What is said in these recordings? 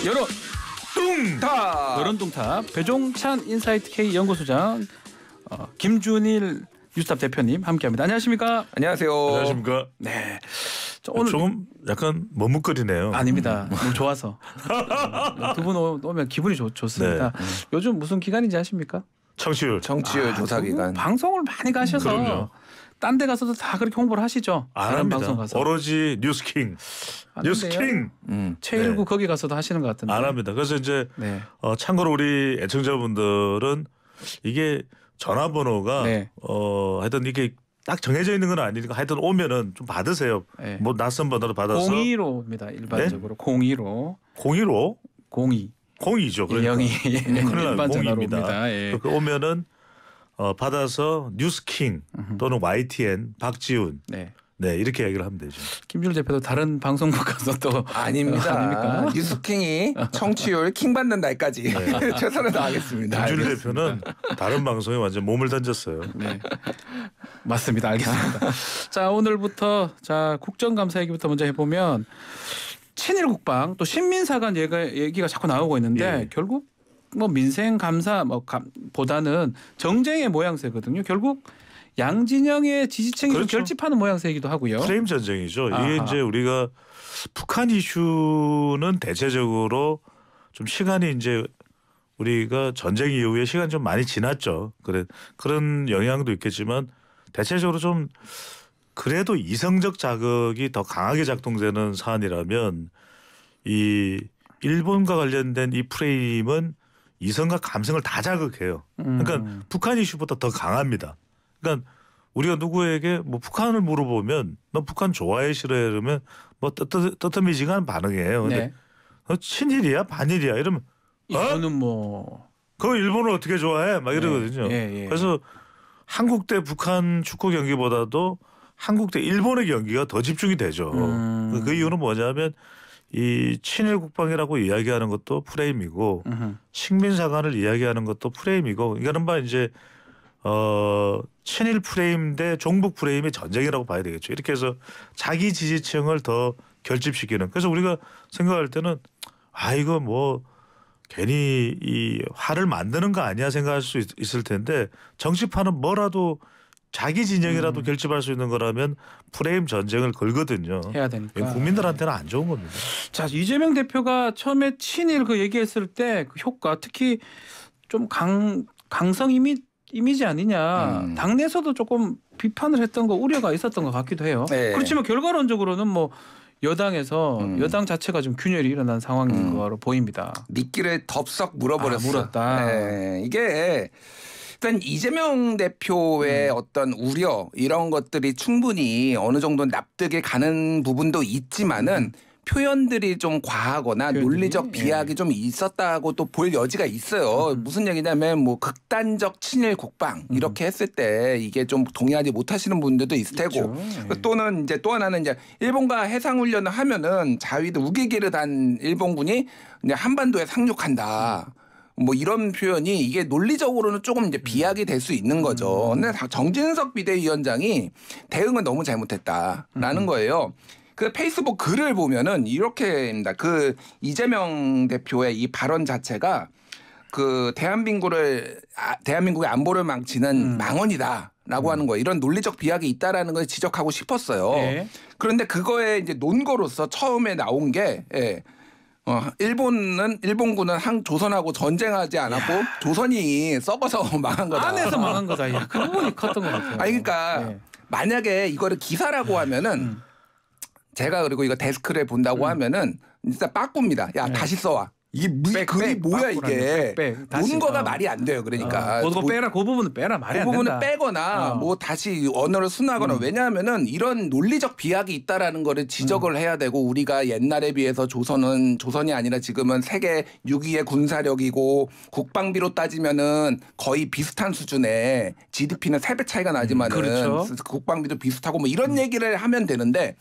여론 뚱탑. 여론 뚱탑 배종찬 인사이트 K 연구소장 김준일 뉴스탑 대표님 함께합니다. 안녕하십니까? 안녕하세요. 안녕하십니까? 네. 오늘 조금 약간 머뭇거리네요. 아닙니다. 너무 좋아서 두 분 오면 기분이 좋습니다. 네. 요즘 무슨 기간인지 아십니까? 청취율 조사 기간. 방송을 많이 가셔서 그럼요. 딴 데 가서도 다 그렇게 홍보를 하시죠. 안 다른 합니다. 방송 가서. 오로지 뉴스킹. 뉴스킹. 최일구 네. 거기 가서도 하시는 것 같은데. 안 합니다. 그래서 이제 네. 참고로 우리 애청자분들은 이게 전화번호가 네. 하여튼 이게 딱 정해져 있는 건 아니니까 하여튼 오면은 좀 받으세요. 네. 뭐 낯선 번호로 받아서 02로입니다. 일반적으로. 02로. 02로 02. 02죠. 그러니까. 02. 큰일 나요. 일반 전화로 02입니다. 옵니다. 예. 그 오면은 받아서 뉴스킹 또는 YTN 박지훈 네. 네 이렇게 얘기를 하면 되죠. 김준일 대표도 다른 방송국 가서 또 아닙니다. 아닙니까? 뉴스킹이 청취율 킹 받는 날까지 최선을 다하겠습니다. 김준일 대표는 다른 방송에 완전 몸을 던졌어요. 네. 맞습니다. 알겠습니다. 자, 오늘부터 자, 국정감사 얘기부터 먼저 해보면 친일 국방 또 신민사관 얘기가 자꾸 나오고 있는데 예. 결국 뭐 민생 감사 보다는 정쟁의 모양새거든요. 결국 양진영의 지지층이 좀 그렇죠. 결집하는 모양새이기도 하고요. 프레임 전쟁이죠. 아하. 이게 이제 우리가 북한 이슈는 대체적으로 좀 시간이 이제 우리가 전쟁 이후에 시간 좀 많이 지났죠. 그런 영향도 있겠지만 대체적으로 좀 그래도 이성적 자극이 더 강하게 작동되는 사안이라면 이 일본과 관련된 이 프레임은 이성과 감성을 다 자극해요. 그러니까 북한 이슈보다 더 강합니다. 그러니까 우리가 누구에게 뭐 북한을 물어보면 너 북한 좋아해 싫어해 그러면 뭐 뜨뜻미지근한 반응이에요. 근데 네. 너 친일이야 반일이야 이러면 이거는 뭐 그 일본을 어떻게 좋아해 막 이러거든요. 예. 그래서 한국 대 북한 축구 경기보다도 한국 대 일본의 경기가 더 집중이 되죠. 그 이유는 뭐냐면 이 친일 국방이라고 이야기하는 것도 프레임이고 식민사관을 이야기하는 것도 프레임이고 이른바 이제 친일 프레임 대 종북 프레임의 전쟁이라고 봐야 되겠죠. 이렇게 해서 자기 지지층을 더 결집시키는. 그래서 우리가 생각할 때는 이거 뭐 괜히 이 화를 만드는 거 아니야 생각할 수 있을 텐데 정치판은 뭐라도 자기 진영이라도 결집할 수 있는 거라면 프레임 전쟁을 걸거든요. 해야 되니까. 국민들한테는 안 좋은 겁니다. 자, 이재명 대표가 처음에 친일 그 얘기했을 때 그 효과 특히 좀 강성 이미지 아니냐. 당내에서도 조금 비판을 했던 거 우려가 있었던 것 같기도 해요. 네. 그렇지만 결과론적으로는 뭐 여당에서 여당 자체가 좀 균열이 일어난 상황인 거로 보입니다. 미끼를 덥석 물어버렸어. 물었다. 네. 이게 일단 이재명 대표의 어떤 우려 이런 것들이 충분히 어느 정도 납득이 가는 부분도 있지만은 표현들이 좀 과하거나 논리적 비약이 좀 있었다고 또 볼 여지가 있어요. 무슨 얘기냐면 뭐 극단적 친일 국방 이렇게 했을 때 이게 좀 동의하지 못하시는 분들도 있을 테고 또는 이제 또 하나는 이제 일본과 해상 훈련을 하면은 자위도 우기기를 단 일본군이 이제 한반도에 상륙한다. 뭐 이런 표현이 이게 논리적으로는 조금 이제 비약이 될 수 있는 거죠. 근데 정진석 비대위원장이 대응을 너무 잘못했다라는 거예요. 그 페이스북 글을 보면은 이렇게입니다. 그 이재명 대표의 이 발언 자체가 그 대한민국의 안보를 망치는 망언이다라고 하는 거예요. 이런 논리적 비약이 있다라는 걸 지적하고 싶었어요. 네. 그런데 그거에 이제 논거로서 처음에 나온 게 일본군은 조선하고 전쟁하지 않았고 조선이 썩어서 망한 거다. 안에서 망한 거다. 야, 그 부분이 컸던 것 같아요. 그러니까 만약에 이거를 기사라고 하면은 제가 그리고 이거 데스크를 본다고 하면은 진짜 빠꾸입니다. 야 다시 써와. 이게 글이 뭐야 이게. 논거가 말이 안 돼요. 그러니까. 그거 빼라. 그 부분은 빼라. 말이 안 된다. 그 부분은 빼거나 뭐 다시 언어를 순화하거나 왜냐하면은 이런 논리적 비약이 있다라는 거를 지적을 해야 되고 우리가 옛날에 비해서 조선이 아니라 지금은 세계 6위의 군사력이고 국방비로 따지면은 거의 비슷한 수준의 GDP는 3배 차이가 나지만은 그렇죠. 국방비도 비슷하고 뭐 이런 얘기를 하면 되는데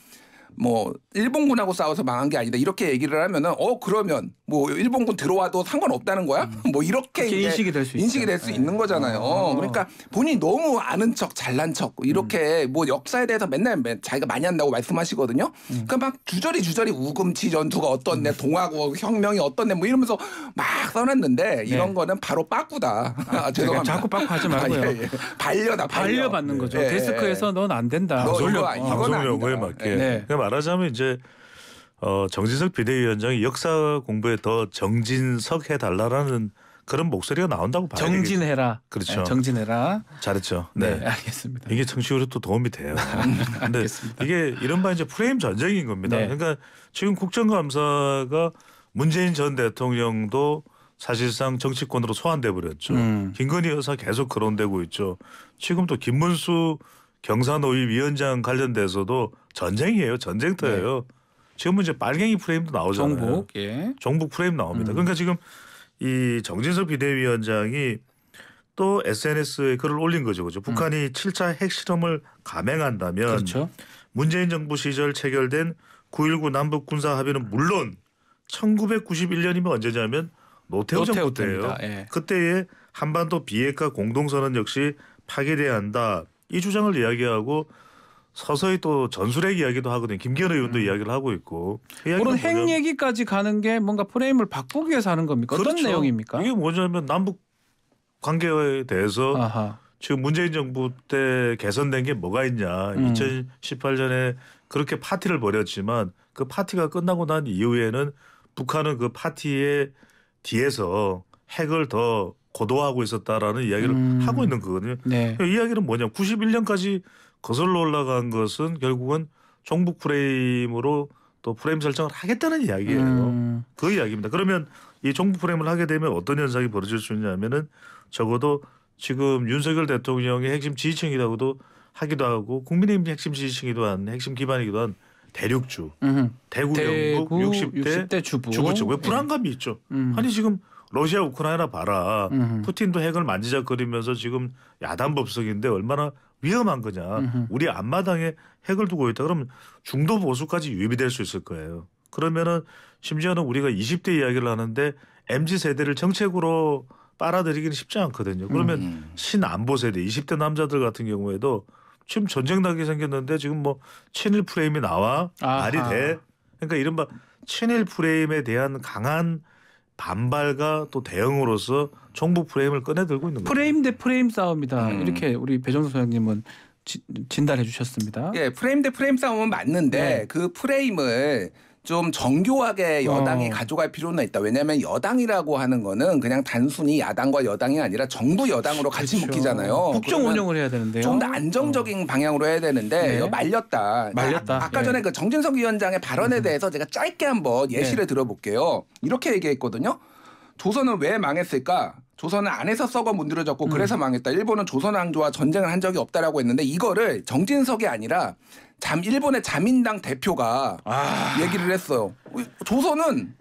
뭐 일본군하고 싸워서 망한 게 아니다 이렇게 얘기를 하면은 그러면 뭐 일본군 들어와도 상관없다는 거야? 뭐 이렇게 인식이 될 수 있는 거잖아요. 그러니까 본인이 너무 아는 척 잘난 척 이렇게 뭐 역사에 대해서 맨날 자기가 많이 한다고 말씀하시거든요. 그러니까 막 주저리 우금치 전투가 어떻네 동아국 혁명이 어떻네 뭐 이러면서 막 써놨는데 이런 거는 바로 빠꾸다. 죄송합니다. 자꾸 빠꾸하지 말고요. 예. 반려받는 거죠. 데스크에서 넌 안 된다. 방송용어에 맞게. 그러니까 말하자면 이제 정진석 비대위원장이 역사 공부에 더 정진석 해달라라는 그런 목소리가 나온다고 봐요. 정진해라. 그렇죠. 네, 정진해라. 잘했죠. 네, 알겠습니다. 이게 청취율에 또 도움이 돼요. 근데 알겠습니다. 이게 이른바 이제 프레임 전쟁인 겁니다. 네. 그러니까 지금 국정감사가 문재인 전 대통령도 사실상 정치권으로 소환돼 버렸죠. 김건희 여사 계속 거론되고 있죠. 지금 또 김문수 경사노위 위원장 관련돼서도 전쟁이에요. 전쟁터예요. 네. 지금은 이제 빨갱이 프레임도 나오잖아요. 종북 프레임 나옵니다. 그러니까 지금 이 정진석 비대위원장이 또 SNS에 글을 올린 거죠. 그죠? 북한이 7차 핵실험을 감행한다면 그렇죠. 문재인 정부 시절 체결된 9.19 남북 군사 합의는 물론 1991년이면 언제냐면 노태우 정부 때예요. 예. 그때의 한반도 비핵화 공동선언 역시 파기돼야 한다. 이 주장을 이야기하고 서서히 또 전술핵 이야기도 하거든요. 김기현 의원도 이야기를 하고 있고. 그런 핵 얘기까지 가는 게 뭔가 프레임을 바꾸기 위해서 하는 겁니까? 그렇죠. 어떤 내용입니까? 이게 뭐냐면 남북 관계에 대해서 지금 문재인 정부 때 개선된 게 뭐가 있냐. 2018년에 그렇게 파티를 벌였지만 그 파티가 끝나고 난 이후에는 북한은 그 파티의 뒤에서 핵을 더 고도화하고 있었다라는 이야기를 하고 있는 거거든요. 네. 이 이야기는 뭐냐. 91년까지 거슬러 올라간 것은 결국은 종북 프레임으로 또 프레임 설정을 하겠다는 이야기예요. 그 이야기입니다. 그러면 이 종북 프레임을 하게 되면 어떤 현상이 벌어질 수 있냐면은 적어도 지금 윤석열 대통령의 핵심 지지층이라고도 하기도 하고 국민의힘 핵심 지지층이기도 한 핵심 기반이기도 한 대륙주, 대구 영북 60대 주부 쪽. 왜 불안감이 있죠. 아니 지금 러시아 우크라이나 봐라. 푸틴도 핵을 만지작거리면서 지금 야단 법석인데 얼마나 위험한 거냐. 우리 앞마당에 핵을 두고 있다. 그러면 중도 보수까지 유입이 될 수 있을 거예요. 그러면은 심지어는 우리가 20대 이야기를 하는데 MZ세대를 정책으로 빨아들이기는 쉽지 않거든요. 그러면 신안보 세대 20대 남자들 같은 경우에도 지금 전쟁 나게 생겼는데 지금 뭐 친일 프레임이 나와 말이 돼. 그러니까 이른바 친일 프레임에 대한 강한 반발과 또 대응으로서 종북 프레임을 꺼내들고 있는 거예요. 프레임 대 프레임 싸움이다. 이렇게 우리 배정수 소장님은 진단해 주셨습니다. 예, 프레임 대 프레임 싸움은 맞는데 그 프레임을 좀 정교하게 여당이 가져갈 필요는 있다. 왜냐하면 여당이라고 하는 거는 그냥 단순히 야당과 여당이 아니라 정부 여당으로 같이 묶이잖아요. 국정 운영을 해야 되는데요. 좀 더 안정적인 방향으로 해야 되는데 말렸다. 아까 전에 그 정진석 위원장의 발언에 대해서 제가 짧게 한번 예시를 들어볼게요. 이렇게 얘기했거든요. 조선은 왜 망했을까? 조선은 안에서 썩어 문드러졌고 그래서 망했다. 일본은 조선 왕조와 전쟁을 한 적이 없다라고 했는데 이거를 정진석이 아니라 일본의 자민당 대표가 얘기를 했어요. 조선은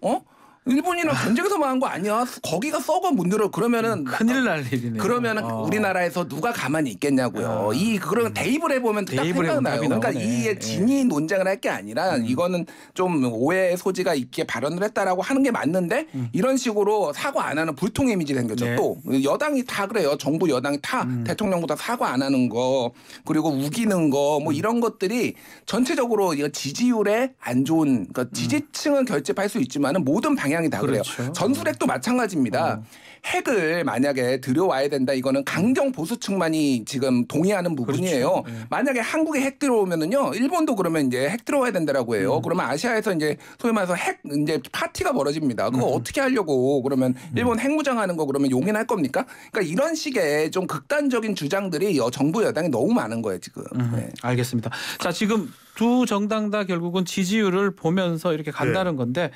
일본이랑 전쟁에서 망한 거 아니야. 거기가 썩어 문드러 그러면은 큰일 날 일이네요. 그러면은 우리나라에서 누가 가만히 있겠냐고요. 그런 대입을 해보면 딱 생각나요. 그러니까 이 진위 논쟁을 할 게 아니라 이거는 좀 오해의 소지가 있게 발언을 했다라고 하는 게 맞는데 이런 식으로 사과 안 하는 불통 이미지 생겼죠. 네. 또 여당이 다 그래요. 정부 여당이 다 대통령보다 사과 안 하는 거 그리고 우기는 거 뭐 이런 것들이 전체적으로 지지율에 안 좋은 그러니까 지지층은 결집할 수 있지만은 모든 방향 다 그래요. 그렇죠. 전술핵도 마찬가지입니다. 핵을 만약에 들여와야 된다. 이거는 강경 보수층만이 지금 동의하는 부분이에요. 그렇죠. 만약에 한국에 핵 들어오면은요, 일본도 그러면 이제 핵 들어와야 된다라고 해요. 그러면 아시아에서 이제 소위 말해서 핵 이제 파티가 벌어집니다. 그거 어떻게 하려고 그러면 일본 핵무장하는 거 그러면 용인할 겁니까? 그러니까 이런 식의 좀 극단적인 주장들이 정부 여당이 너무 많은 거예요 지금. 네. 알겠습니다. 자 지금 두 정당 다 결국은 지지율을 보면서 이렇게 간다는 건데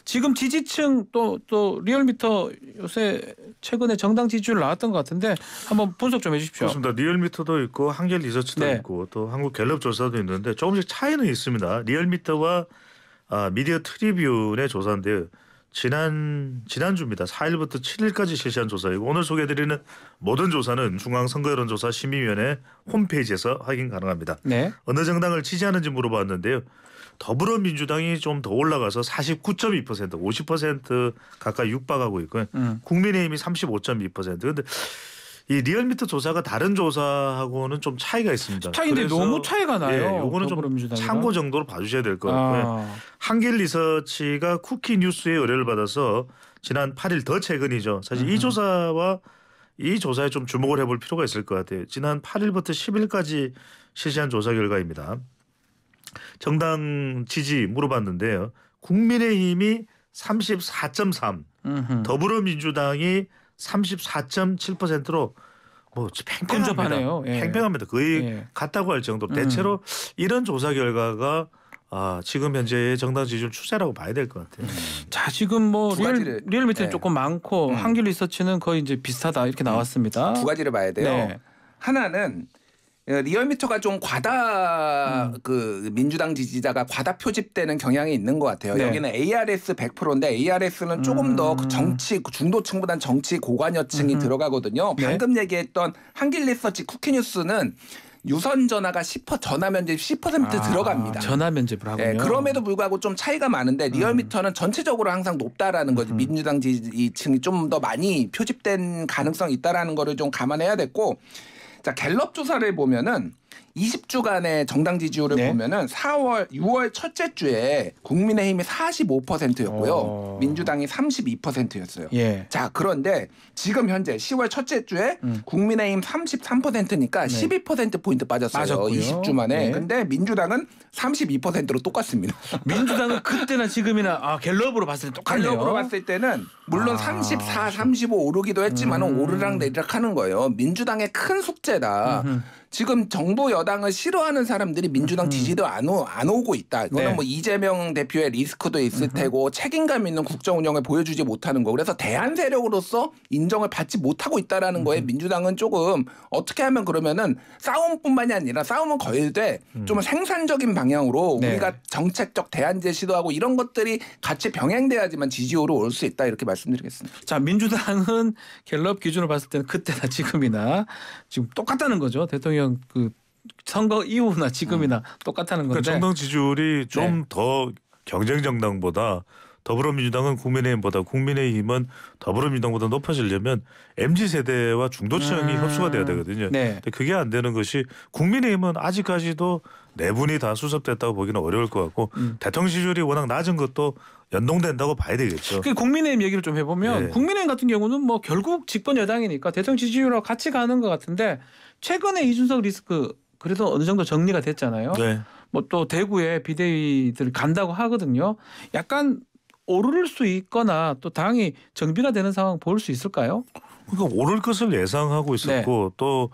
지금 지지층 또 리얼미터 요새 최근에 정당 지지율 나왔던 것 같은데 한번 분석 좀 해주십시오. 그렇습니다. 리얼미터도 있고 한겨레 리서치도 있고 또 한국갤럽조사도 있는데 조금씩 차이는 있습니다. 리얼미터와 미디어 트리뷴의 조사인데요. 지난주입니다. 4일부터 7일까지 실시한 조사이고 오늘 소개해드리는 모든 조사는 중앙선거여론조사 심의위원회 홈페이지에서 확인 가능합니다. 네. 어느 정당을 지지하는지 물어봤는데요. 더불어민주당이 좀 더 올라가서 49.2%, 50% 가까이 육박하고 있고요. 국민의힘이 35.2%. 그런데 이 리얼미터 조사가 다른 조사하고는 좀 차이가 있습니다. 차이인데 너무 차이가 나요. 예, 이거는 좀 참고 정도로 봐주셔야 될 것 같고요. 한길리서치가 쿠키뉴스의 의뢰를 받아서 지난 8일 더 최근이죠. 사실 이 조사와 이 조사에 좀 주목을 해볼 필요가 있을 것 같아요. 지난 8일부터 10일까지 실시한 조사 결과입니다. 정당 지지 물어봤는데요. 국민의힘이 34.3, 더불어민주당이 34.7%로 뭐 팽팽합니다. 예. 팽팽합니다. 거의 같다고 할 정도로 대체로 이런 조사 결과가 지금 현재의 정당 지지율 추세라고 봐야 될 것 같아요. 자, 지금 뭐 리얼미터는 조금 많고 한길리서치는 거의 이제 비슷하다 이렇게 나왔습니다. 두 가지를 봐야 돼요. 네. 하나는 리얼미터가 좀 과다 그 민주당 지지자가 과다 표집되는 경향이 있는 것 같아요. 네. 여기는 ARS 100%인데 ARS는 조금 더 그 정치 중도층보다는 정치 고관여층이 들어가거든요. 네. 방금 얘기했던 한길리서치 쿠키뉴스는 유선 전화가 10% 전화 면접 10% 들어갑니다. 전화 면접을 하군요. 네, 그럼에도 불구하고 좀 차이가 많은데 리얼미터는 전체적으로 항상 높다라는 거지. 민주당 지지층이 좀 더 많이 표집된 가능성이 있다라는 거를 좀 감안해야 됐고, 자 갤럽 조사를 보면은 20주간의 정당 지지율을 보면은 6월 첫째 주에 국민의힘이 45%였고요. 민주당이 32%였어요. 예. 자, 그런데 지금 현재 10월 첫째 주에 국민의힘 33%니까 12%포인트 빠졌어요. 20주 만에. 근데 민주당은 32%로 똑같습니다. 민주당은 그때나 지금이나 갤럽으로 봤을 때 똑같네요. 갤럽으로 봤을 때는 물론 34, 35 오르기도 했지만 오르락 내리락 하는 거예요. 민주당의 큰 숙제다. 지금 정부 여당을 싫어하는 사람들이 민주당 지지도 안 오고 있다. 이거는 뭐 이재명 대표의 리스크도 있을 테고 책임감 있는 국정 운영을 보여주지 못하는 거. 그래서 대안 세력으로서 인정을 받지 못하고 있다라는 거에 민주당은 조금 어떻게 하면 그러면은 싸움뿐만이 아니라 싸움은 걸되 좀 생산적인 방향으로 우리가 정책적 대안 제시도 이런 것들이 같이 병행돼야지만 지지율로 올 수 있다 이렇게 말씀드리겠습니다. 자, 민주당은 갤럽 기준으로 봤을 때는 그때나 지금이나 지금 똑같다는 거죠. 대통령 그 선거 이후나 지금이나 똑같다는 건데. 그러니까 정당 지지율이 좀 더 경쟁 정당보다 더불어민주당은 국민의힘보다 국민의힘은 더불어민주당보다 높아지려면 MZ세대와 중도층이 협소가 돼야 되거든요. 근데 그게 안 되는 것이 국민의힘은 아직까지도 내분이 다 수습됐다고 보기는 어려울 것 같고 대통령 지지율이 워낙 낮은 것도 연동된다고 봐야 되겠죠. 국민의힘 얘기를 좀 해보면 국민의힘 같은 경우는 뭐 결국 집권 여당이니까 대통령 지지율하고 같이 가는 것 같은데 최근에 이준석 리스크 그래도 어느 정도 정리가 됐잖아요. 뭐 또 대구에 비대위들 간다고 하거든요. 약간 오를 수 있거나 또 당이 정비가 되는 상황 볼 수 있을까요? 그러니까 오를 것을 예상하고 있었고 또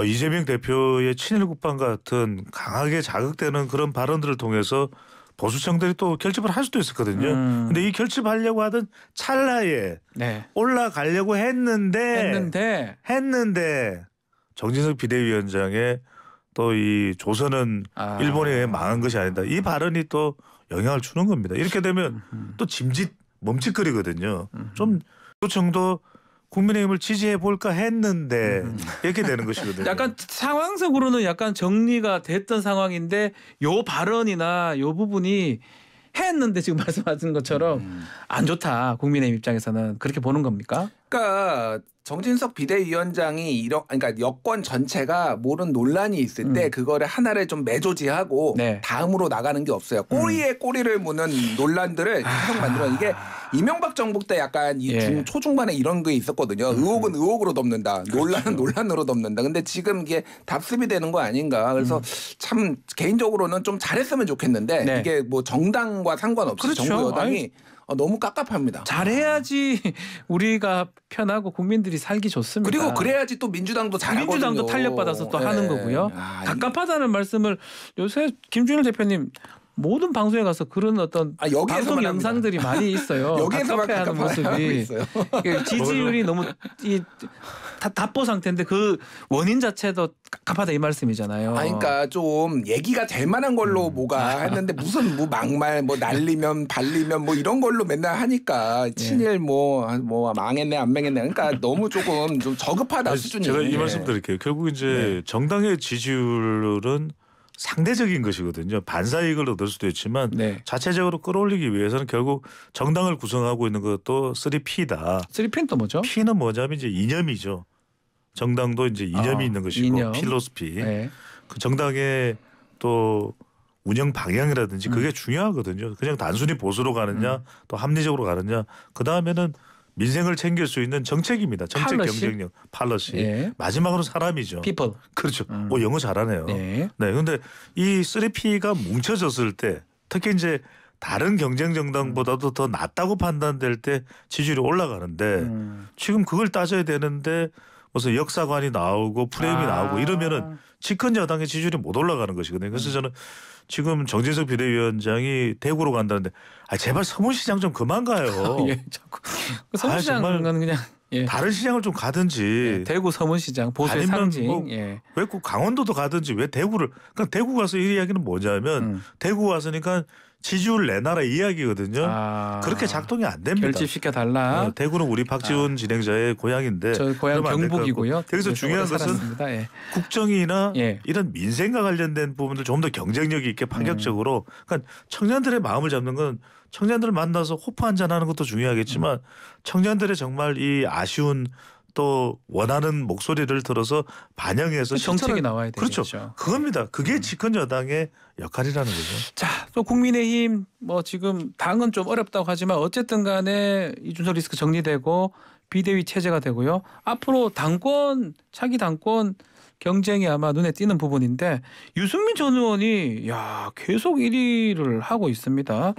이재명 대표의 친일 국방 같은 강하게 자극되는 그런 발언들을 통해서 보수층들이 또 결집을 할 수도 있었거든요. 근데 이 결집하려고 하던 찰나에 올라가려고 했는데 정진석 비대위원장의 또 이 조선은 일본에 의해 망한 것이 아니다. 이 발언이 또 영향을 주는 겁니다. 이렇게 되면 또 멈칫거리거든요. 좀 도청도 국민의힘을 지지해 볼까 했는데 이렇게 되는 것이거든요. 약간 상황적으로는 약간 정리가 됐던 상황인데 요 발언이나 요 부분이 했는데 지금 말씀하신 것처럼 안 좋다. 국민의힘 입장에서는 그렇게 보는 겁니까? 그러니까 정진석 비대위원장이 그러니까 여권 전체가 모든 논란이 있을 때 그거를 하나를 좀 매조지하고 다음으로 나가는 게 없어요. 꼬리에 꼬리를 무는 논란들을 계속 만들어. 이게 이명박 정부 때 약간 이 초중반에 이런 게 있었거든요. 의혹은 의혹으로 덮는다. 논란은 논란으로 덮는다. 근데 지금 이게 답습이 되는 거 아닌가. 그래서 참 개인적으로는 좀 잘했으면 좋겠는데 이게 뭐 정당과 상관없이 정부 여당이 너무 깝깝합니다. 잘해야지 우리가 편하고 국민들이 살기 좋습니다. 그리고 그래야지 또 민주당도 잘하거든요. 민주당도 탄력받아서 또 하는 거고요. 갑갑하다는 말씀을 요새 김준일 대표님 모든 방송에 가서 그런 어떤 방송 영상들이 많이 있어요. 여기에서만 하는 모습이 지지율이 너무 답보 상태인데 그 원인 자체도 갑갑하다 이 말씀이잖아요. 그러니까 좀 얘기가 될 만한 걸로 뭐가 했는데 무슨 뭐 막말 뭐 날리면 발리면 뭐 이런 걸로 맨날 하니까 친일 뭐 망했네 안 망했네. 그러니까 너무 조금 좀 저급하다 수준이. 제가 이 말씀 드릴게요. 결국 이제 정당의 지지율은 상대적인 것이거든요. 반사이익을 얻을 수도 있지만 네. 자체적으로 끌어올리기 위해서는 결국 정당을 구성하고 있는 것도 3P다. 3P는 또 뭐죠? P는 뭐냐면 이제 이념이죠. 정당도 이제 이념이 있는 것이고 이념. 필로소피. 네. 그 정당의 또 운영 방향이라든지 그게 중요하거든요. 그냥 단순히 보수로 가느냐 또 합리적으로 가느냐. 그다음에는 민생을 챙길 수 있는 정책입니다. 정책 팔러시? 경쟁력, 팔러시. 예. 마지막으로 사람이죠. people. 그렇죠. 영어 잘하네요. 네. 네. 근데 이 3P가 뭉쳐졌을 때 특히 이제 다른 경쟁 정당보다도 더 낫다고 판단될 때 지지율이 올라가는데 지금 그걸 따져야 되는데 무슨 역사관이 나오고 프레임이 나오고 이러면은 집권 여당의 지지율이 못 올라가는 것이거든요. 그래서 저는 지금 정진석 비대위원장이 대구로 간다는데 제발 서문시장 좀 그만 가요. 예, 자꾸 서문시장은 그냥 예. 다른 시장을 좀 가든지. 예, 대구 서문시장 보수의 아니면 상징. 뭐 예. 왜 꼭 강원도도 가든지 왜 대구를? 그러니까 대구 가서 이 이야기는 뭐냐면 대구 왔으니까 지지율 내놔라 이야기거든요. 그렇게 작동이 안 됩니다. 결집시켜 달라. 네, 대구는 우리 박지훈 진행자의 고향인데. 저 고향 경북이고요. 여기서 중요한 것은 예. 국정이나 예. 이런 민생과 관련된 부분들 좀 더 경쟁력 있게 파격적으로. 그러니까 청년들의 마음을 잡는 건 청년들을 만나서 호프 한잔하는 것도 중요하겠지만 청년들의 정말 이 아쉬운 또 원하는 목소리를 들어서 반영해서 정책이 나와야 되겠죠. 그렇죠. 그겁니다. 그게 집권 여당의 역할이라는 거죠. 자, 또 국민의힘 뭐 지금 당은 좀 어렵다고 하지만 어쨌든 간에 이준석 리스크 정리되고 비대위 체제가 되고요. 앞으로 당권 차기 당권 경쟁이 아마 눈에 띄는 부분인데 유승민 전 의원이 계속 1위를 하고 있습니다.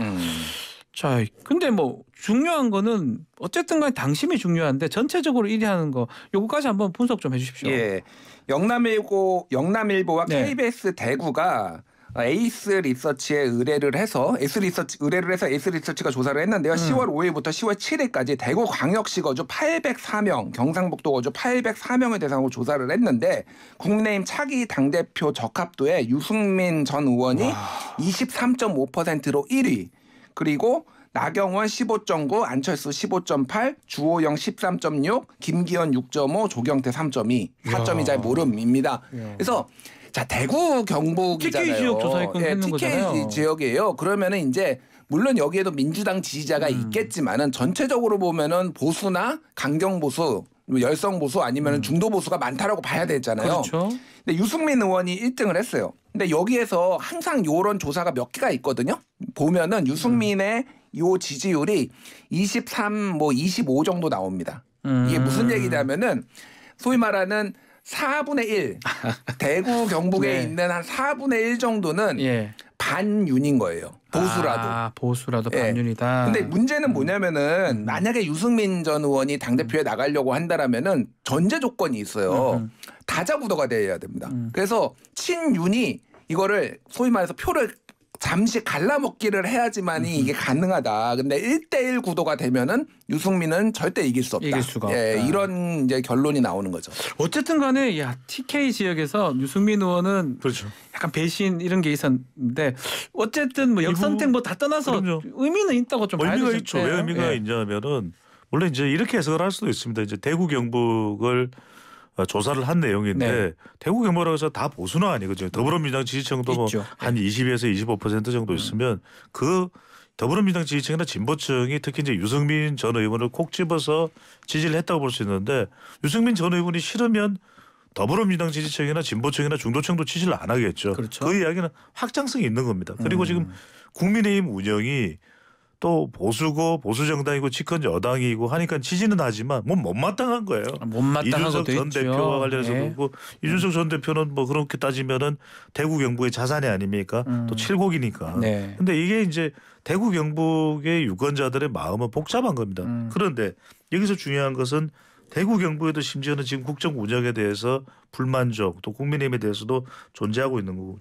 자, 근데 뭐 중요한 거는 어쨌든 간에 당심이 중요한데 전체적으로 1위 하는 거 요거까지 한번 분석 좀 해주십시오. 예, 영남일보와 네. KBS 대구가 에이스 리서치에 의뢰를 해서 에이스 리서치가 조사를 했는데요. 10월 5일부터 10월 7일까지 대구 광역시 거주 804명, 경상북도 거주 804명을 대상으로 조사를 했는데 국민의힘 차기 당대표 적합도에 유승민 전 의원이 23.5%로 1위. 그리고 나경원 15.9, 안철수 15.8, 주호영 13.6, 김기현 6.5, 조경태 3.2, 4점이 잘 모름입니다. 그래서 자 대구 경북이잖아요. TK 지역 조사했건 했는 거잖아요. TK 지역이에요. 그러면은 이제 물론 여기에도 민주당 지지자가 있겠지만은 전체적으로 보면은 보수나 강경 보수, 열성 보수 아니면은 중도 보수가 많다라고 봐야 되잖아요. 그렇죠. 근데 유승민 의원이 1등을 했어요. 근데 여기에서 항상 요런 조사가 몇 개가 있거든요. 보면은 유승민의 요 지지율이 23, 25 정도 나옵니다. 이게 무슨 얘기냐면은 소위 말하는 4분의 1 대구 경북에 네. 있는 한 4분의 1 정도는 반윤인 거예요. 보수라도. 보수라도 예. 반윤이다. 근데 문제는 뭐냐면은 만약에 유승민 전 의원이 당대표에 나가려고 한다라면은 전제 조건이 있어요. 다자구도가 돼야 됩니다. 그래서 친윤이 이거를 소위 말해서 표를 잠시 갈라먹기를 해야지만이 이게 가능하다. 근데 1대1 구도가 되면은 유승민은 절대 이길 수 없다. 이길 수가 없다. 이런 이제 결론이 나오는 거죠. 어쨌든 간에 TK 지역에서 유승민 의원은 그렇죠. 약간 배신 이런 게 있었는데 어쨌든 뭐 역선택 뭐 다 떠나서 그럼요. 의미는 있다고 좀 봐야 의미가 되죠. 있죠. 왜 의미가 있냐면은 물론 이제 이렇게 해석을 할 수도 있습니다. 이제 대구 경북을 조사를 한 내용인데 대구 경북이라고 해서 다 보수는 아니거든요. 더불어민주당 지지층도 뭐 한 20에서 25% 정도 있으면 그 더불어민주당 지지층이나 진보층이 특히 이제 유승민 전 의원을 콕 집어서 지지를 했다고 볼 수 있는데 유승민 전 의원이 싫으면 더불어민주당 지지층이나 진보층이나 중도층도 지지를 안 하겠죠. 그렇죠. 그 이야기는 확장성이 있는 겁니다. 그리고 지금 국민의힘 운영이 또 보수고 보수 정당이고 집권 여당이고 하니까 지지는 하지만 뭐 못마땅한 거예요. 못마땅한 이준석 것도 전 있죠. 대표와 관련해서 그렇고 이준석 전 대표는 뭐 그렇게 따지면은 대구 경북의 자산이 아닙니까? 또 칠곡이니까. 네. 근데 이게 이제 대구 경북의 유권자들의 마음은 복잡한 겁니다. 그런데 여기서 중요한 것은 대구 경북에도 심지어는 지금 국정 운영에 대해서 불만족 또 국민의힘에 대해서도 존재하고 있는 거고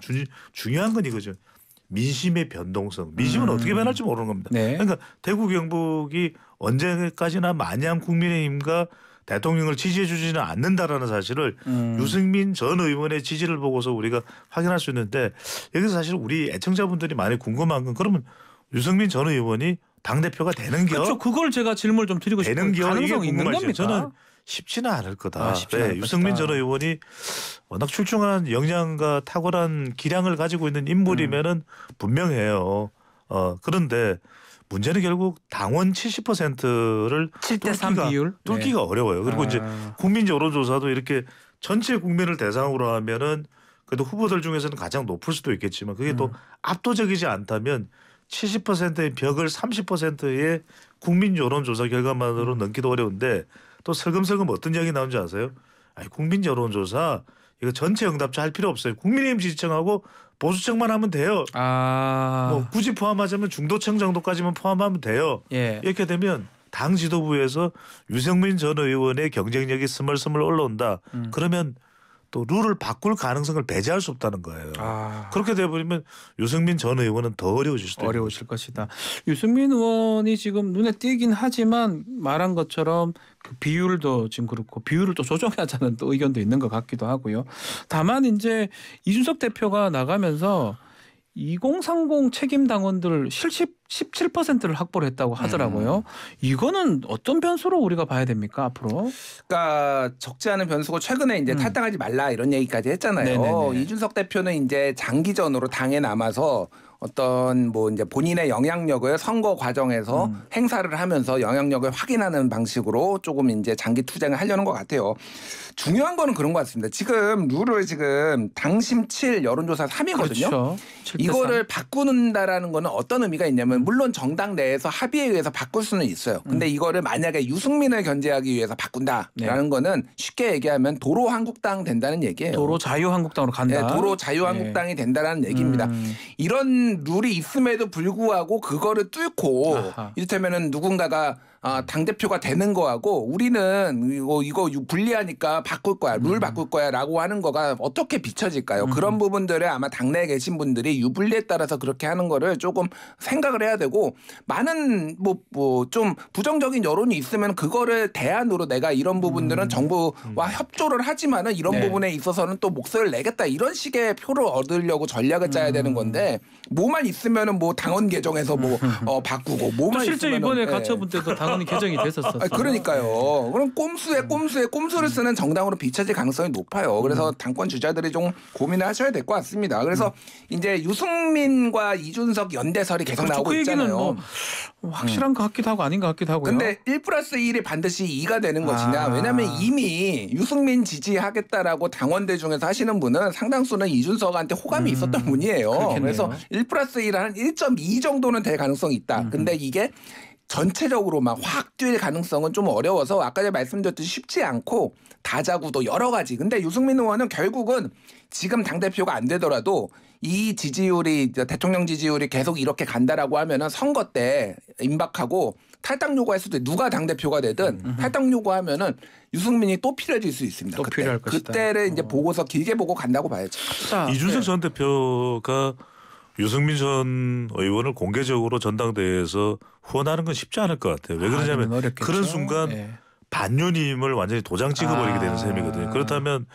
중요한 건 이거죠. 민심의 변동성. 민심은 어떻게 변할지 모르는 겁니다. 그러니까 대구 경북이 언제까지나 마냥 국민의힘과 대통령을 지지해 주지는 않는다라는 사실을 유승민 전 의원의 지지를 보고서 우리가 확인할 수 있는데 여기서 사실 우리 애청자분들이 많이 궁금한 건 그러면 유승민 전 의원이 당대표가 되는겨? 그렇죠. 그걸 제가 질문을 좀 드리고 싶어요. 되는겨? 가능성 이게 있는 궁금하시죠? 겁니까? 저는 쉽지는 않을 거다. 쉽지는 않을 유승민 것이다. 전 의원이 워낙 출중한 역량과 탁월한 기량을 가지고 있는 인물이면은 분명해요. 그런데 문제는 결국 당원 70%를 7대3 비율 뚫기가 어려워요. 그리고 이제 국민 여론조사도 이렇게 전체 국민을 대상으로 하면은 그래도 후보들 중에서는 가장 높을 수도 있겠지만 그게 또 압도적이지 않다면 70%의 벽을 30%의 국민 여론조사 결과만으로 넘기도 어려운데 또 슬금슬금 어떤 이야기 나오는지 아세요? 아니, 국민 여론조사 이거 전체 응답자 할 필요 없어요. 국민의힘 지지층하고 보수층만 하면 돼요. 뭐 굳이 포함하자면 중도층 정도까지만 포함하면 돼요. 예. 이렇게 되면 당 지도부에서 유승민 전 의원의 경쟁력이 스멀스멀 올라온다. 그러면 또 룰을 바꿀 가능성을 배제할 수 없다는 거예요. 그렇게 돼버리면 유승민 전 의원은 더 어려우실 것이다. 유승민 의원이 지금 눈에 띄긴 하지만 말한 것처럼 그 비율도 지금 그렇고 비율을 또 조정하자는 또 의견도 있는 것 같기도 하고요. 다만 이제 이준석 대표가 나가면서 2030 책임 당원들 실십 17%를 확보를 했다고 하더라고요. 이거는 어떤 변수로 우리가 봐야 됩니까 앞으로? 그러니까 적지 않은 변수고 최근에 이제 탈당하지 말라 이런 얘기까지 했잖아요. 네네네. 이준석 대표는 이제 장기전으로 당에 남아서 어떤 뭐 이제 본인의 영향력을 선거 과정에서 행사를 하면서 영향력을 확인하는 방식으로 조금 이제 장기 투쟁을 하려는 것 같아요. 중요한 거는 그런 것 같습니다. 지금 룰을 지금 당심 7 여론조사 3이거든요. 그렇죠. 이거를 바꾸는다라는 거는 어떤 의미가 있냐면 물론 정당 내에서 합의에 의해서 바꿀 수는 있어요. 근데 이거를 만약에 유승민을 견제하기 위해서 바꾼다라는 거는 쉽게 얘기하면 도로 한국당 된다는 얘기예요. 도로 자유한국당으로 간다. 네, 도로 자유한국당이 된다라는 얘기입니다. 이런 룰이 있음에도 불구하고 그거를 뚫고 이를테면은 누군가가 당대표가 되는 거하고 우리는 이거 불리하니까 바꿀 거야. 룰 바꿀 거야 라고 하는 거가 어떻게 비춰질까요? 그런 부분들을 아마 당내에 계신 분들이 유불리에 따라서 그렇게 하는 거를 조금 생각을 해야 되고 많은 뭐 좀 부정적인 여론이 있으면 그거를 대안으로 내가 이런 부분들은 정부와 협조를 하지만은 이런 부분에 있어서는 또 목소리를 내겠다 이런 식의 표를 얻으려고 전략을 짜야 되는 건데 뭐만 있으면은 뭐 당원 개정에서 뭐 바꾸고 뭐만 실제 있으면은, 이번에 가처분 때도 당원이 개정이 됐었어요. 그러니까요. 그럼 꼼수를 쓰는 정당으로 비춰질 가능성이 높아요. 그래서 당권 주자들이 좀 고민을 하셔야 될 것 같습니다. 그래서 이제 유승민과 이준석 연대설이 계속 그렇죠. 나오고 그 얘기는 있잖아요. 뭐 확실한 것 같기도 하고 아닌 것 같기도 하고요. 근데 1+1이 반드시 2가 되는 것이냐. 왜냐하면 이미 유승민 지지하겠다라고 당원들 중에서 하시는 분은 상당수는 이준석한테 호감이 있었던 분이에요. 그렇겠네요. 그래서 1+1 한 1.2 정도는 될 가능성이 있다. 근데 이게 전체적으로 막 확 뛸 가능성은 좀 어려워서 아까 전에 말씀드렸듯이 쉽지 않고 다자구도 여러 가지. 근데 유승민 의원은 결국은 지금 당대표가 안 되더라도 이 지지율이 대통령 지지율이 계속 이렇게 간다라고 하면은 선거 때 임박하고 탈당 요구할 수도 있고 누가 당대표가 되든 탈당 요구하면은 유승민이 또 필요해질 수 있습니다. 또 필요할 것이다. 그때를 이제 보고서 길게 보고 간다고 봐야죠. 이준석 전 대표가 유승민 전 의원을 공개적으로 전당대회에서 후원하는 건 쉽지 않을 것 같아요. 왜 그러냐면 그런 순간 반윤임을 완전히 도장 찍어버리게 되는 셈이거든요. 그렇다면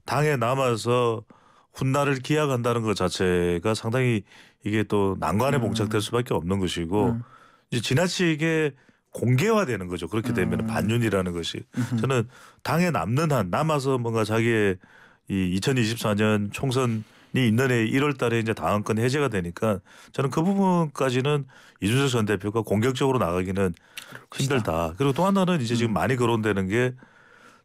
당에 남아서 훗날을 기약한다는 것 자체가 상당히 이게 또 난관에 봉착될 수밖에 없는 것이고 이제 지나치게 공개화되는 거죠. 그렇게 되면 반윤이라는 것이. 저는 당에 남아서 뭔가 자기의 이 2024년 총선이 있는 해 1월 달에 이제 당헌권 해제가 되니까 저는 그 부분까지는 이준석 전 대표가 공격적으로 나가기는 힘들다. 그리고 또 하나는 이제 지금 많이 거론되는 게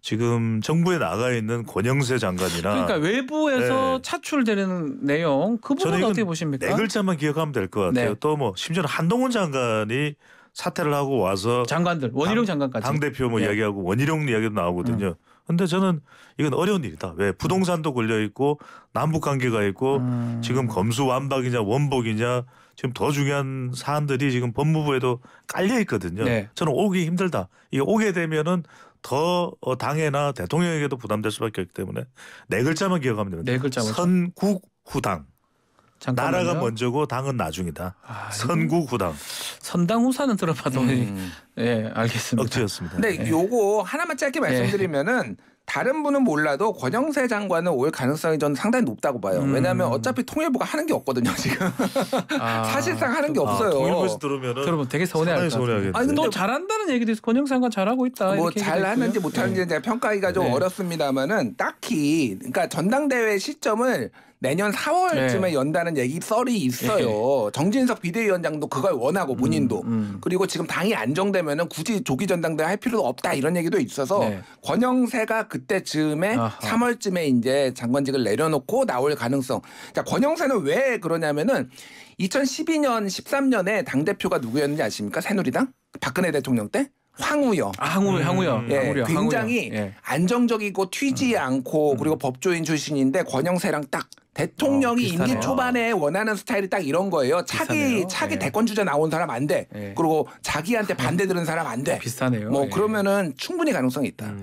지금 정부에 나가 있는 권영세 장관이나 그러니까 외부에서 차출되는 내용 그 부분 어떻게 보십니까? 네 글자만 기억하면 될 것 같아요. 네. 또 뭐 심지어는 한동훈 장관이 사퇴를 하고 와서 장관들 원희룡 장관까지 당대표 뭐 이야기하고 원희룡 이야기도 나오거든요. 근데 저는 이건 어려운 일이다. 왜 부동산도 걸려 있고 남북 관계가 있고 지금 검수완박이냐 원복이냐 지금 더 중요한 사안들이 지금 법무부에도 깔려 있거든요. 네. 저는 오기 힘들다. 이게 오게 되면은 더 당에나 대통령에게도 부담될 수밖에 없기 때문에 네 글자만 기억하면 됩니다. 네 글자만. 선국후당. 잠깐만요. 나라가 먼저고 당은 나중이다. 선국후당. 선당 후사는 들어봐도 예 알겠습니다. 억지였습니다. 근데 요거 하나만 짧게 말씀드리면은 다른 분은 몰라도 권영세 장관은 올 가능성이 저는 상당히 높다고 봐요. 왜냐하면 어차피 통일부가 하는 게 없거든요 지금. 사실상 하는 게 없어요. 통일부에서 들으면 되게 서운해할 것 같아요. 아니 근데 또 잘한다는 얘기도 있어. 권영세 장관 잘하고 있다. 뭐 잘하는지 못하는지 제가 평가하기가 좀 어렵습니다만은 딱히 그러니까 전당대회 시점을 내년 4월쯤에 연다는 얘기 썰이 있어요. 정진석 비대위원장도 그걸 원하고 본인도. 그리고 지금 당이 안정되면은 굳이 조기 전당대회 할 필요도 없다 이런 얘기도 있어서 권영세가 그때쯤에 3월쯤에 이제 장관직을 내려놓고 나올 가능성. 자, 권영세는 왜 그러냐면은 2012년 13년에 당대표가 누구였는지 아십니까? 새누리당? 박근혜 대통령 때? 황우여. 황우여. 예, 굉장히 안정적이고 튀지 않고 그리고 법조인 출신인데 권영세랑 딱 대통령이 임기 초반에 원하는 스타일이 딱 이런 거예요. 차기 대권 주자 나온 사람 안 돼. 그리고 자기한테 반대 들은 사람 안 돼. 비슷하네요. 뭐 그러면은 충분히 가능성이 있다.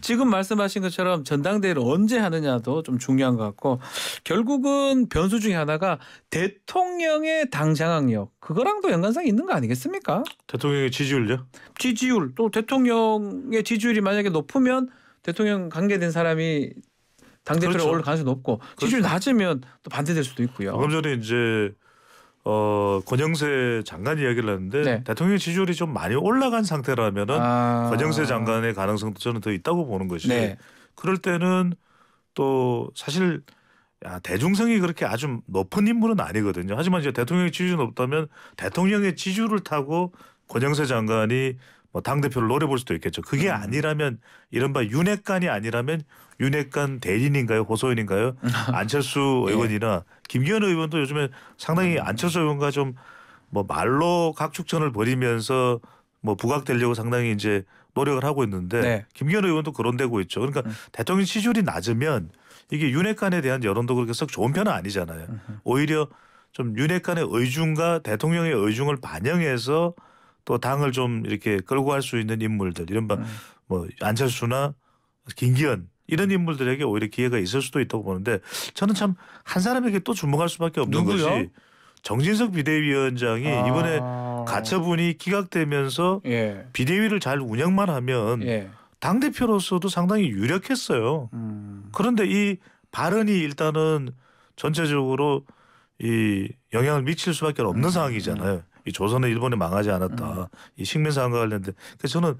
지금 말씀하신 것처럼 전당대회를 언제 하느냐도 좀 중요한 것 같고 결국은 변수 중에 하나가 대통령의 당 장악력 그거랑도 연관성이 있는 거 아니겠습니까? 대통령의 지지율요? 지지율 또 대통령의 지지율이 만약에 높으면 대통령 관계된 사람이 당대표로 올릴 가능성이 높고 지지율이 낮으면 또 반대될 수도 있고요. 방금 전에 이제 권영세 장관 이야기를 했는데 대통령 지지율이 좀 많이 올라간 상태라면은 권영세 장관의 가능성도 저는 더 있다고 보는 것이 그럴 때는 또 사실 대중성이 그렇게 아주 높은 인물은 아니거든요. 하지만 이제 대통령의 지지율이 높다면 대통령의 지지율을 타고 권영세 장관이 뭐 당대표를 노려볼 수도 있겠죠. 그게 아니라면 이른바 윤핵관이 아니라면 윤핵관 대리인인가요? 호소인인가요? 안철수 의원이나 김기현 의원도 요즘에 상당히 안철수 의원과 좀 뭐 말로 각축전을 벌이면서 뭐 부각되려고 상당히 이제 노력을 하고 있는데 김기현 의원도 그런 데고 있죠. 그러니까 대통령 지지율이 낮으면 이게 윤핵관에 대한 여론도 그렇게 썩 좋은 편은 아니잖아요. 오히려 좀 윤핵관의 의중과 대통령의 의중을 반영해서 또 당을 좀 이렇게 끌고 갈 수 있는 인물들 이른바 뭐 안철수나 김기현 이런 인물들에게 오히려 기회가 있을 수도 있다고 보는데 저는 참 한 사람에게 또 주목할 수밖에 없는 것이 정진석 비대위원장이 이번에 가처분이 기각되면서 비대위를 잘 운영만 하면 당대표로서도 상당히 유력했어요. 그런데 이 발언이 일단은 전체적으로 이 영향을 미칠 수밖에 없는 상황이잖아요. 이 조선은 일본에 망하지 않았다. 이 식민 사항과 관련된. 그래서 저는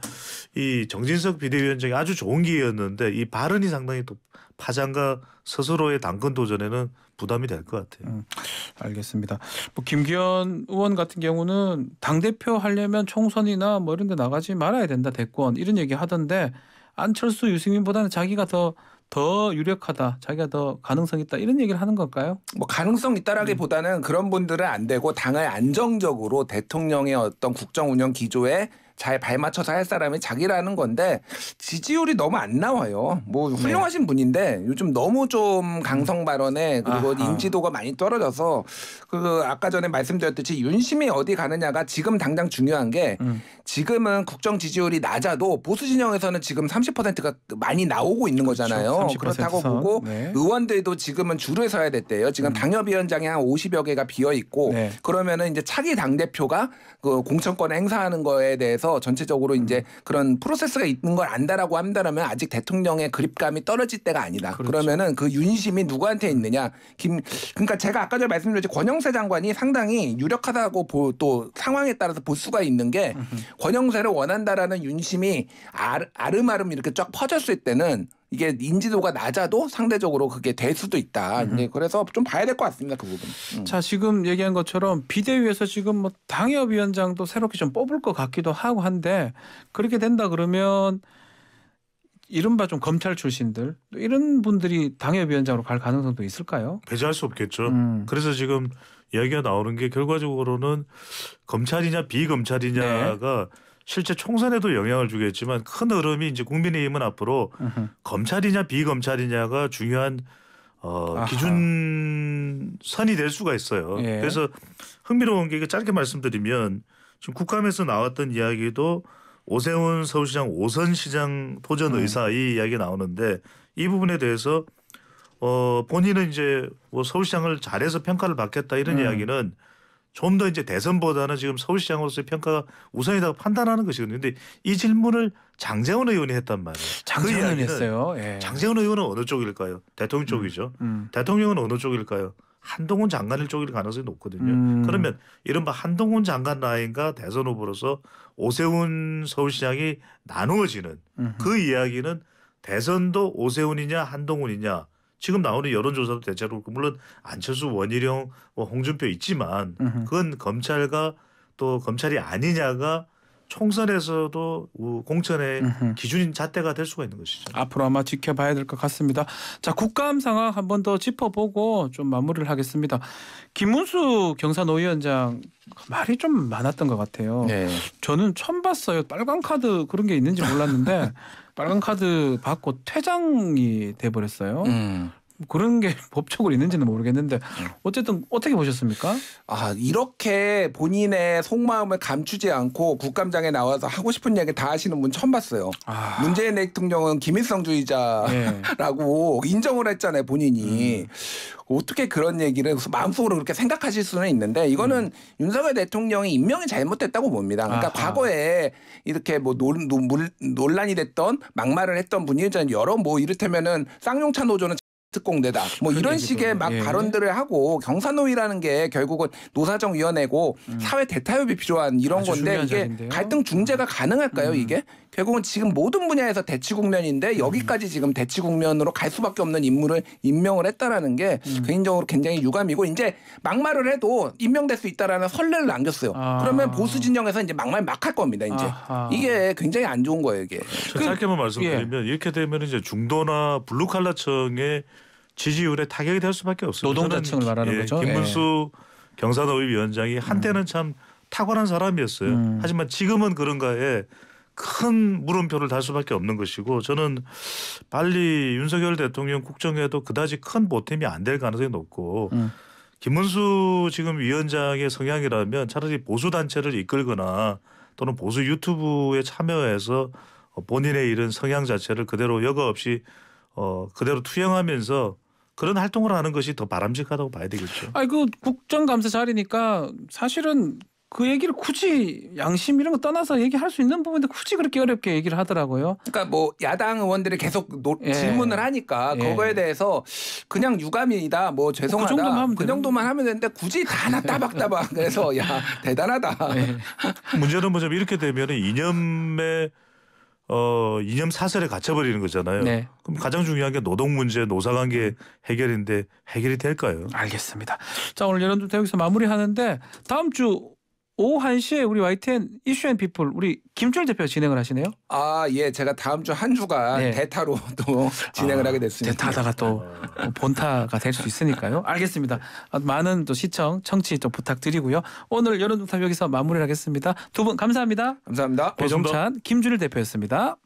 이 정진석 비대위원장이 아주 좋은 기회였는데 이 발언이 상당히 또 파장과 스스로의 당권 도전에는 부담이 될 것 같아요. 알겠습니다. 뭐 김기현 의원 같은 경우는 당대표 하려면 총선이나 뭐 이런 데 나가지 말아야 된다. 대권 이런 얘기 하던데 안철수 유승민보다는 자기가 더 유력하다. 자기가 더 가능성 있다. 이런 얘기를 하는 걸까요? 뭐 가능성 있다라기보다는 그런 분들은 안 되고 당을 안정적으로 대통령의 어떤 국정 운영 기조에 잘 발맞춰서 할 사람이 자기라는 건데 지지율이 너무 안 나와요. 뭐 훌륭하신 분인데 요즘 너무 좀 강성 발언에 그리고 인지도가 많이 떨어져서 그 아까 전에 말씀드렸듯이 윤심이 어디 가느냐가 지금 당장 중요한 게 지금은 국정 지지율이 낮아도 보수 진영에서는 지금 30%가 많이 나오고 있는 거잖아요. 그렇다고 보고 의원들도 지금은 줄을 서야 됐대요. 지금 당협위원장이 한 50여 개가 비어 있고 그러면은 이제 차기 당대표가 그 공천권을 행사하는 거에 대해서 전체적으로 이제 그런 프로세스가 있는 걸 안다라고 한다면 아직 대통령의 그립감이 떨어질 때가 아니다. 그러면은 그 윤심이 누구한테 있느냐. 그러니까 제가 아까 전에 말씀드렸지 권영세 장관이 상당히 유력하다고 또 상황에 따라서 볼 수가 있는 게 권영세를 원한다라는 윤심이 아름아름 이렇게 쫙 퍼졌을 때는 이게 인지도가 낮아도 상대적으로 그게 될 수도 있다. 그래서 좀 봐야 될 것 같습니다. 그 부분. 자, 지금 얘기한 것처럼 비대위에서 지금 뭐 당협위원장도 새롭게 좀 뽑을 것 같기도 하고 한데 그렇게 된다 그러면 이른바 좀 검찰 출신들 이런 분들이 당협위원장으로 갈 가능성도 있을까요? 배제할 수 없겠죠. 그래서 지금 이야기가 나오는 게 결과적으로는 검찰이냐 비검찰이냐가 실제 총선에도 영향을 주겠지만 큰 흐름이 이제 국민의힘은 앞으로 검찰이냐 비검찰이냐가 중요한 기준선이 될 수가 있어요. 그래서 흥미로운 게 짧게 말씀드리면 지금 국감에서 나왔던 이야기도 오세훈 서울시장 5선 시장 도전 의사 이 이야기 나오는데 이 부분에 대해서 본인은 이제 뭐 서울시장을 잘해서 평가를 받겠다 이런 이야기는 좀 더 이제 대선보다는 지금 서울시장으로서의 평가가 우선이라고 판단하는 것이거든요. 근데 이 질문을 장제원 의원이 했단 말이에요. 장제원 의원이 했어요. 예. 장제원 의원은 어느 쪽일까요? 대통령 쪽이죠. 대통령은 어느 쪽일까요? 한동훈 장관일 쪽일 가능성이 높거든요. 그러면 이른바 한동훈 장관 라인과 대선 후보로서 오세훈 서울시장이 나누어지는 그 이야기는 대선도 오세훈이냐 한동훈이냐 지금 나오는 여론조사도 대체로 물론 안철수 원희룡 홍준표 있지만 그건 검찰과 또 검찰이 아니냐가 총선에서도 공천의 기준인 잣대가 될 수가 있는 것이죠. 앞으로 아마 지켜봐야 될 것 같습니다. 자, 국감 상황 한 번 더 짚어보고 좀 마무리를 하겠습니다. 김문수 경사노위원장 말이 좀 많았던 것 같아요. 네. 저는 처음 봤어요. 빨간 카드 그런 게 있는지 몰랐는데 빨간 카드 받고 퇴장이 돼버렸어요. 그런 게 법적으로 있는지는 모르겠는데 어쨌든 어떻게 보셨습니까? 아, 이렇게 본인의 속마음을 감추지 않고 국감장에 나와서 하고 싶은 얘기 다 하시는 분 처음 봤어요. 문재인 대통령은 김일성주의자라고 인정을 했잖아요, 본인이. 어떻게 그런 얘기를 마음속으로 그렇게 생각하실 수는 있는데 이거는 윤석열 대통령이 임명이 잘못됐다고 봅니다. 그러니까 과거에 이렇게 뭐 논란이 됐던 막말을 했던 분이 여러 뭐 이를테면은 쌍용차 노조는 특공대다. 뭐 이런 식의 막 발언들을 하고 경사노위라는 게 결국은 노사정위원회고 사회 대타협이 필요한 이런 건데 이게 자리인데요. 갈등 중재가 가능할까요? 이게 결국은 지금 모든 분야에서 대치 국면인데 여기까지 지금 대치 국면으로 갈 수밖에 없는 인물을 임명을 했다라는 게 개인적으로 굉장히 유감이고 이제 막말을 해도 임명될 수 있다라는 선례를 남겼어요. 그러면 보수 진영에서 이제 막말 막 할 겁니다. 이제 이게 굉장히 안 좋은 거예요. 이게. 짧게만 말씀드리면 이렇게 되면 이제 중도나 블루칼라층의 지지율에 타격이 될 수밖에 없습니다. 노동자층을 말하는 거죠. 김문수 경사노위 위원장이 한때는 참 탁월한 사람이었어요. 하지만 지금은 그런가에 큰 물음표를 달 수밖에 없는 것이고 저는 빨리 윤석열 대통령 국정에도 그다지 큰 보탬이 안 될 가능성이 높고 김문수 지금 위원장의 성향이라면 차라리 보수 단체를 이끌거나 또는 보수 유튜브에 참여해서 본인의 이런 성향 자체를 그대로 여과 없이 그대로 투영하면서 그런 활동을 하는 것이 더 바람직하다고 봐야 되겠죠. 아니 그 국정감사 자리니까 사실은 그 얘기를 굳이 양심 이런 거 떠나서 얘기할 수 있는 부분인데 굳이 그렇게 어렵게 얘기를 하더라고요. 그러니까 뭐 야당 의원들이 계속 질문을 하니까 그거에 대해서 그냥 유감이다 뭐 죄송하다 그 정도만 하면 되는데 굳이 다 하나 따박따박 그래서 야 대단하다. 문제는 뭐냐면 이렇게 되면 이념의 이념 사설에 갇혀버리는 거잖아요. 그럼 가장 중요한 게 노동 문제, 노사관계 해결인데 해결이 될까요? 알겠습니다. 자, 오늘 여론조사 여기서 마무리하는데 다음 주 오후 1시에 우리 YTN 이슈앤피플 우리 김주일 대표 진행을 하시네요. 아, 예. 제가 다음 주 한 주간 대타로 또 진행을 하게 됐습니다. 대타하다가 또 본타가 될 수 있으니까요. 알겠습니다. 많은 또 시청, 청취 좀 부탁드리고요. 오늘 여론조사 여기서 마무리를 하겠습니다. 두 분 감사합니다. 감사합니다. 배종찬, 김주일 대표였습니다.